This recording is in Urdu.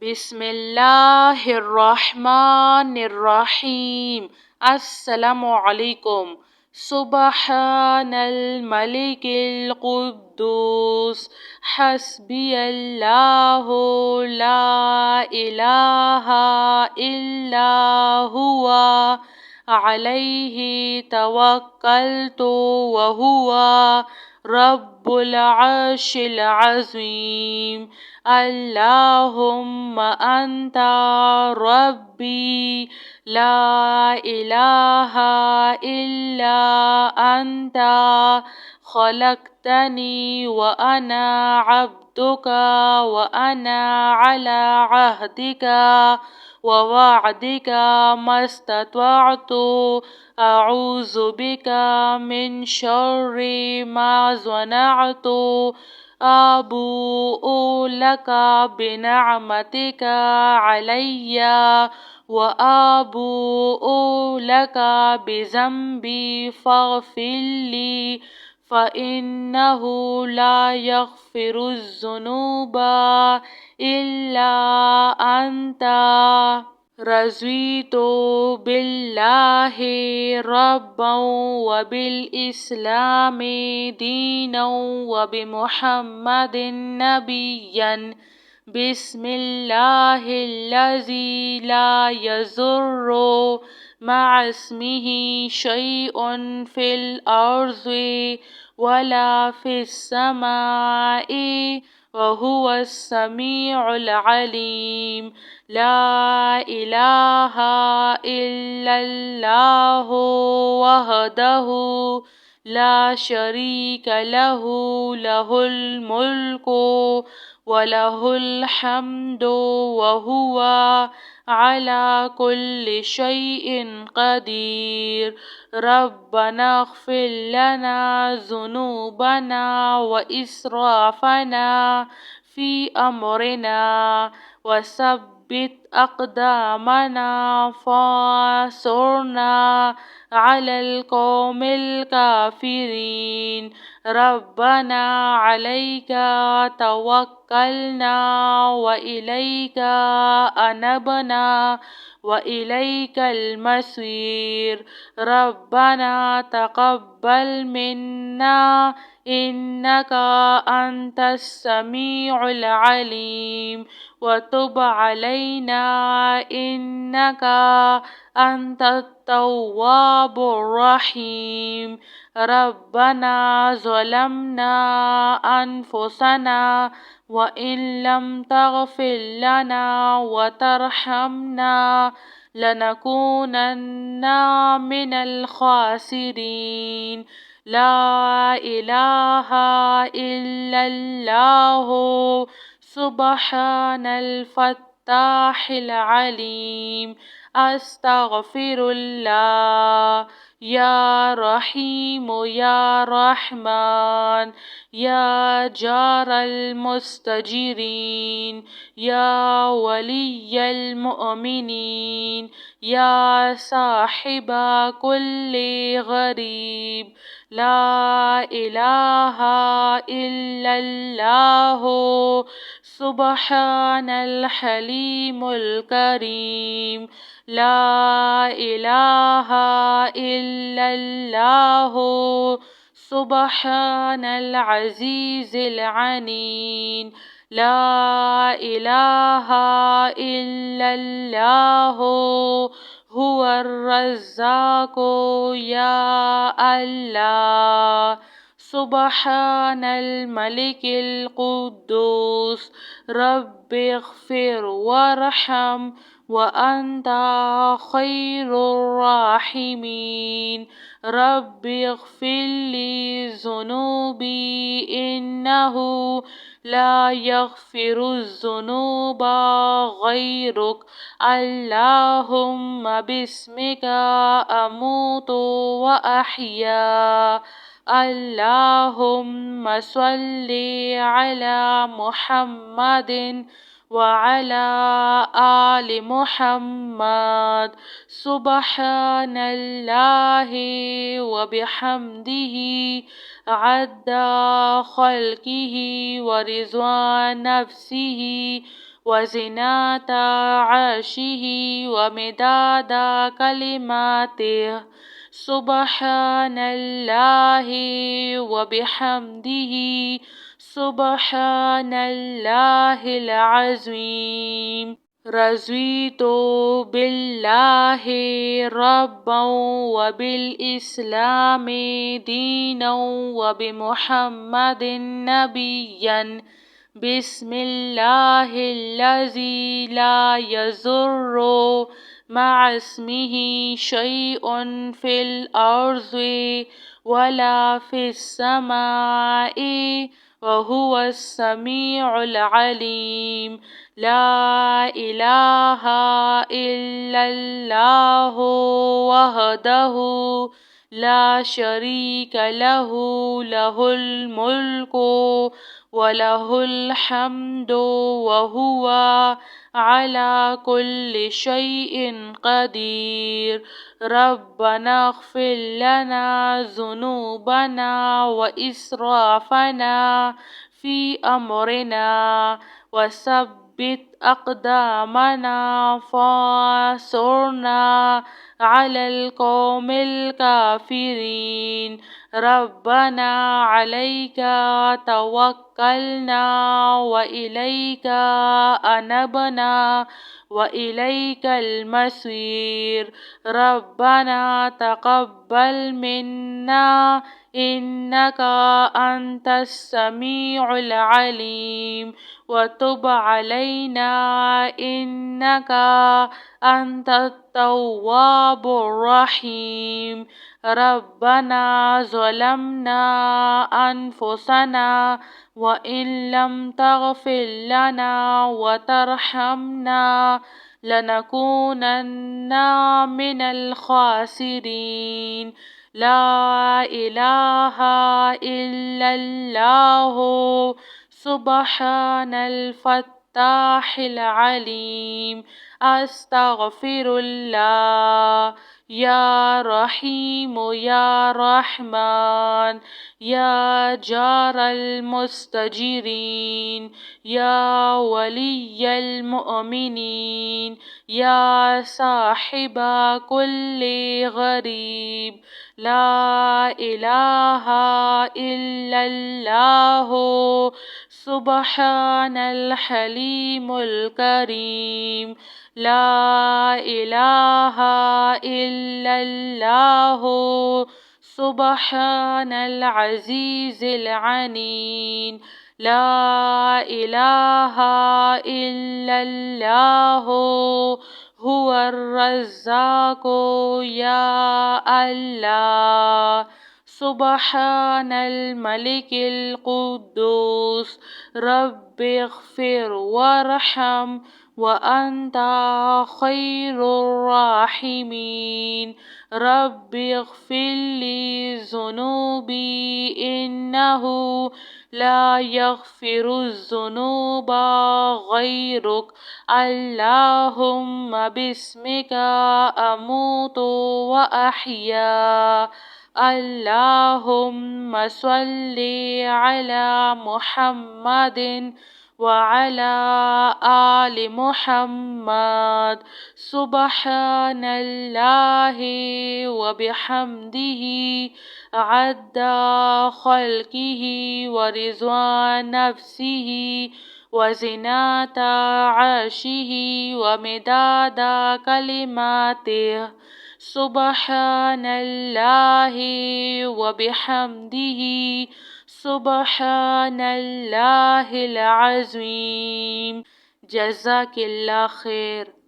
بسم اللہ الرحمن الرحیم۔ السلام علیکم۔ سبحان الملک القدوس حسبی اللہ لا الہ الا ہوا علیہ توکلت وہو رب العرش العظیم۔ اللہم انت ربی لا الہ الا انت خلقتنی وانا عبدک وانا علی عہدک ووعدک ما استطعت اعوذ بک من شر ما صنعت ابوء لک بنعمتک علی وابوء لک بذنبی فاغفر لی فإنه لا يغفر الذنوب إلا أنت۔ رضیت باللہ ربا وبالاسلام دینا وبمحمد نبیا۔ بسم اللہ الذی لا یضر مع اسمہ شیء فی الارض ولا فی السماء وہو السمیع العلیم۔ لا الہ الا اللہ وحدہ لا شریک لہ لہ الملک ولہ الحمد وہو علی کل شیء قدیر۔ ربنا اغفر لنا ذنوبنا واسرافنا فی امرنا وثبت اقدامنا وانصرنا علی القوم الکافرین۔ ربنا علیک توکلنا والیک انبنا والیک المصیر۔ ربنا تقبل منا انک انت السمیع العلیم وتب علینا انک انت التواب الرحیم۔ ربنا ظلمنا انفسنا وان لم تغفر لنا وترحمنا لنکونن من الخاسرین۔ لا الہ الا اللہ سبحان الفتاح العلیم۔ استغفر اللہ۔ یا رحیم یا رحمن یا جار المستجیرین یا ولی المؤمنین یا صاحب کل غریب۔ لا الہ الا اللہ سبحان الحلیم الکریم۔ لا الہ الا اللہ سبحان العزیز العنین۔ لا الہ الا اللہ هو الرزاق یا اللہ۔ سبحان الملک القدوس رب اغفر وارحم وانت خیر الراحمین۔ رب اغفر لی ذنوبی انہ لا یغفر الذنوب غیرک۔ اللہم باسمک اموت واحیا۔ اللہم صلی علی محمد وعلی آل محمد۔ سبحان اللہ وبحمدہ عدد خلقہ ورضا نفسہ وزنة عرشه ومداد كلماته سبحان الله وبحمده سبحان الله العظيم رضيت بالله ربا وبالإسلام دينا وبمحمد نبيا بسم الله الذي لا يضر مع اسمه شيء في الأرض ولا في السماء وهو السميع العليم لا إله إلا الله وحده لا شريك له له الملك وله الحمد وهو على كل شيء قدير ربنا اغفر لنا ذنوبنا وإسرافنا في أمرنا وثبت أقدامنا فانصرنا على القوم الكافرين ربنا عليك توكلنا وإليك أنبنا وإليك المصير ربنا تقبل منا إنك أنت السميع العليم وتب علينا إنك أنت التواب الرحيم ربنا ظلمنا أنفسنا وإن لم تغفر لنا وترحمنا لنكونن من الخاسرين لا إله إلا الله سبحان الفتاح العليم أستغفر الله يا رحيم يا رحمن يا جار المستجيرين يا ولي المؤمنين يا صاحب كل غريب لا إله إلا الله سبحان الحليم الكريم لا إله إلا الله سبحان العزيز العنيد لا إله إلا الله هو الرزاق يا الله سبحان الملك القدوس رب اغفر وارحم وأنت خير الراحمين رب اغفر لي ذنوبي إنه لا يغفر الذنوب غيرك اللهم باسمك أموت وأحيا اللهم صل على محمد وعلى آل محمد سبحان الله وبحمده عد خلقه ورضوان نفسه وزنة عرشه ومداد كلماته سبحان الله وبحمده سبحان الله العظيم جزاك الله خير.